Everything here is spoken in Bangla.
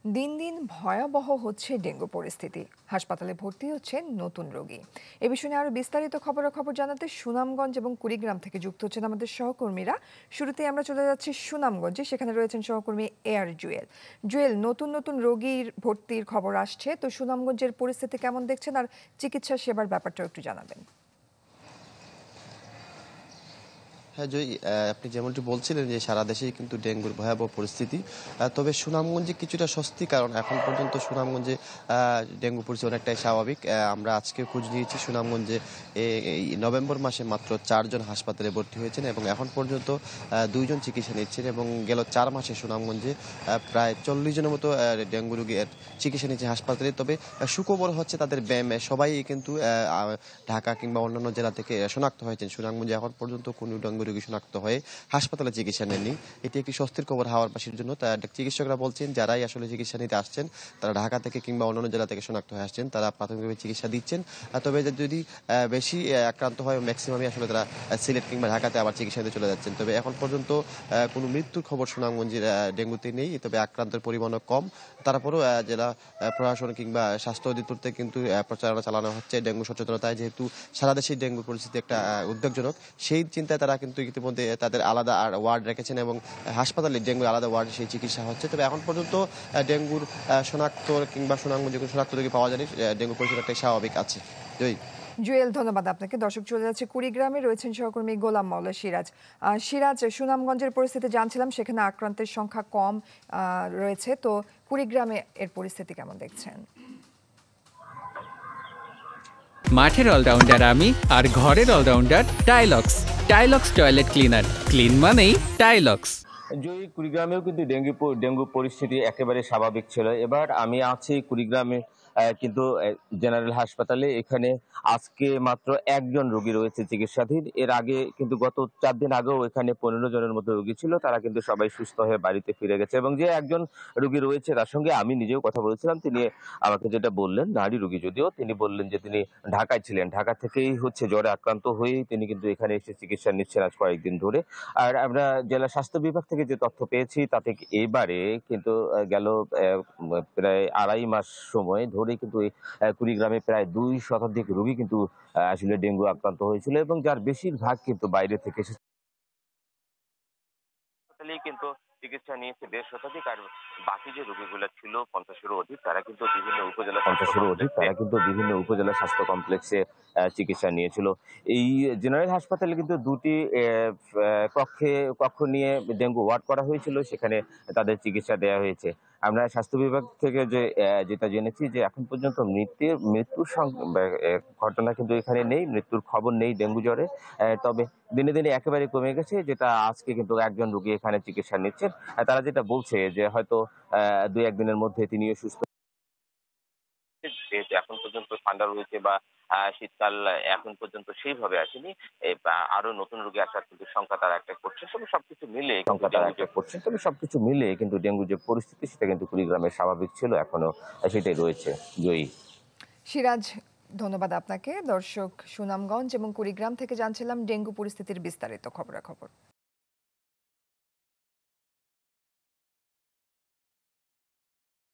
দিন দিন ভয়াবহ হচ্ছে ডেঙ্গু পরিস্থিতি। হাসপাতালে ভর্তি হচ্ছে নতুন রোগী। এ বিষয়ে নিয়ে আরো বিস্তারিত খবরাখবর জানাতে সুনামগঞ্জ এবং কুড়িগ্রাম থেকে যুক্ত হচ্ছেন আমাদের সহকর্মীরা। শুরুতেই আমরা চলে যাচ্ছি সুনামগঞ্জে, সেখানে রয়েছেন সহকর্মী এআর জুয়েল। জুয়েল, নতুন নতুন রোগীর ভর্তির খবর আসছে, তো সুনামগঞ্জের পরিস্থিতি কেমন দেখছেন আর চিকিৎসা সেবার ব্যাপারটাও একটু জানাবেন। হ্যাঁ জয়ী, আপনি যেমনটি বলছিলেন যে সারা দেশেই কিন্তু ডেঙ্গুর ভয়াবহ পরিস্থিতি। তবে সুনামগঞ্জে কিছুটা স্বস্তি, কারণ এখন পর্যন্ত সুনামগঞ্জে ডেঙ্গু পরিস্থিতি অনেকটাই স্বাভাবিক। আমরা আজকে খোঁজ নিয়েছি, সুনামগঞ্জে এই নভেম্বর মাসে মাত্র 4 জন হাসপাতালে ভর্তি হয়েছেন এবং এখন পর্যন্ত 2 জন চিকিৎসা নিচ্ছেন এবং গেল 4 মাসে সুনামগঞ্জে প্রায় 40 জনের মতো ডেঙ্গু রোগীর চিকিৎসা নিচ্ছে হাসপাতালে। তবে সুখবর হচ্ছে তাদের সবাই কিন্তু ঢাকা কিংবা অন্যান্য জেলা থেকে শনাক্ত হয়েছেন। সুনামগঞ্জে এখন পর্যন্ত কোনো ডেঙ্গু রোগী শনাক্ত হয়ে হাসপাতালে চিকিৎসা নেননি। এটি একটি স্বস্তির খবর হাওড়বাসীর জন্য। চিকিৎসকরা বলছেন যারাই আসলে চিকিৎসা নিতে আসছেন তারা ঢাকা থেকে কিংবা অন্যান্য জেলা থেকে শনাক্ত হয়ে আসছেন, তারা প্রাথমিকভাবে চিকিৎসা দিচ্ছেন। তবে যদি বেশি আক্রান্ত হয়, ম্যাক্সিমামই আসলে তারা সিলেট কিংবা ঢাকাতে আবার চিকিৎসা নিতে চলে যাচ্ছেন। তবে এখন পর্যন্ত কোনো মৃত্যুর খবর সুনামগঞ্জের ডেঙ্গুতে নেই, তবে আক্রান্তের পরিমাণও কম। তারপরেও জেলা প্রশাসন কিংবা স্বাস্থ্য অধিদপ্তর থেকে কিন্তু প্রচারণা চালানো হচ্ছে ডেঙ্গু সচেতনতায়, যেহেতু সারা দেশেই ডেঙ্গু পরিস্থিতি একটা উদ্বেগজনক। সেই চিন্তায় তারা কিন্তু ইতিমধ্যে তাদের আলাদা ওয়ার্ড রেখেছেন এবং হাসপাতালে ডেঙ্গুর আলাদা ওয়ার্ড সেই চিকিৎসা হচ্ছে। তবে এখন পর্যন্ত ডেঙ্গুর শনাক্ত কিংবা সুনামগঞ্জে কোনো শনাক্ত রোগী পাওয়া যায়নি। ডেঙ্গু পরিস্থিতি একটাই স্বাভাবিক আছে। জয়ী। জুয়েল, ধন্যবাদ আপনাকে। দর্শক, চলে যাচ্ছে কুড়িগ্রামে, রয়েছেন সহকর্মী গোলাম মাওলা সিরাজ। সিরাজ, সুনামগঞ্জের পরিস্থিতি জানছিলাম সেখানে আক্রান্তের সংখ্যা কম রয়েছে, তো কুড়িগ্রামে এর পরিস্থিতি কেমন দেখছেন? মাঠের অলরাউন্ডার আমি, আর ঘরের allrounder Tilex. Tilex toilet cleaner, clean মানেই টাইলক্স। জয়ী, কুড়িগ্রামেও কিন্তু ডেঙ্গু পরিস্থিতি একেবারে স্বাভাবিক ছিল। এবার আমি আছি কুড়িগ্রামে, কিন্তু জেনারেল হাসপাতালে। এখানে আজকে মাত্র একজন রোগী রয়েছে চিকিৎসাধীন। এর আগে কিন্তু গত 4 দিন আগেও এখানে 15 জনের মতো রোগী ছিল, তারা কিন্তু সবাই সুস্থ হয়ে বাড়িতে ফিরে গেছে। এবং যে একজন রোগী রয়েছে তার সঙ্গে আমি নিজেও কথা বলেছিলাম। তিনি আমাকে যেটা বললেন, নারী রোগী যদিও, তিনি বললেন যে তিনি ঢাকায় ছিলেন, ঢাকা থেকেই জ্বরে আক্রান্ত হয়েই তিনি কিন্তু এখানে এসে চিকিৎসা নিচ্ছেন আজ কয়েকদিন ধরে। আর আমরা জেলা স্বাস্থ্য বিভাগ থেকে যে তথ্য পেয়েছি তাতে এবারে কিন্তু গেল প্রায় 2.5 মাস সময় ধরে কিন্তু কুড়িগ্রামে প্রায় 2 শতাধিক রোগী কিন্তু আসলে ডেঙ্গু আক্রান্ত হয়েছিল এবং যার বেশিরভাগ কিন্তু বাইরে থেকে এসেছে। কিন্তু চিকিৎসা নিয়েছে 1.5 শতাধিক, আর বাকি যে রোগীগুলো ছিল 50-এরও অধিক, তারা কিন্তু বিভিন্ন উপজেলা স্বাস্থ্য কমপ্লেক্সে চিকিৎসা নিয়েছিল। এই জেনারেল হাসপাতালে কিন্তু 2টি কক্ষ নিয়ে ডেঙ্গু ওয়ার্ড করা হয়েছিল, সেখানে তাদের চিকিৎসা দেওয়া হয়েছে। আমরা স্বাস্থ্য বিভাগ থেকে যেটা জেনেছি যে এখন পর্যন্ত মৃত্যুর ঘটনা কিন্তু এখানে নেই, মৃত্যুর খবর নেই ডেঙ্গু জ্বরে। তবে দিনে দিনে একেবারে কমে গেছে, যেটা আজকে কিন্তু একজন রোগী এখানে চিকিৎসা নিচ্ছেন। তারা যেটা বলছে যে হয়তো 2-1 দিনের মধ্যে তিনিও সুস্থ। যেহেতু এখন পর্যন্ত ঠান্ডা রয়েছে বা শীতকাল এখন পর্যন্ত সেইভাবে আসেনি, আরো নতুন রোগী আসার কিন্তু সংখ্যা তারা একটা করছে। তবে সবকিছু মিলে কিন্তু ডেঙ্গু যে পরিস্থিতি সেটা কিন্তু কুড়িগ্রামের স্বাভাবিক ছিল, এখনো সেটাই রয়েছে। জয়ী। সিরাজ, ধন্যবাদ আপনাকে। দর্শক, সুনামগঞ্জ এবং কুড়িগ্রাম থেকে জানছিলাম ডেঙ্গু পরিস্থিতির বিস্তারিত খবরাখবর।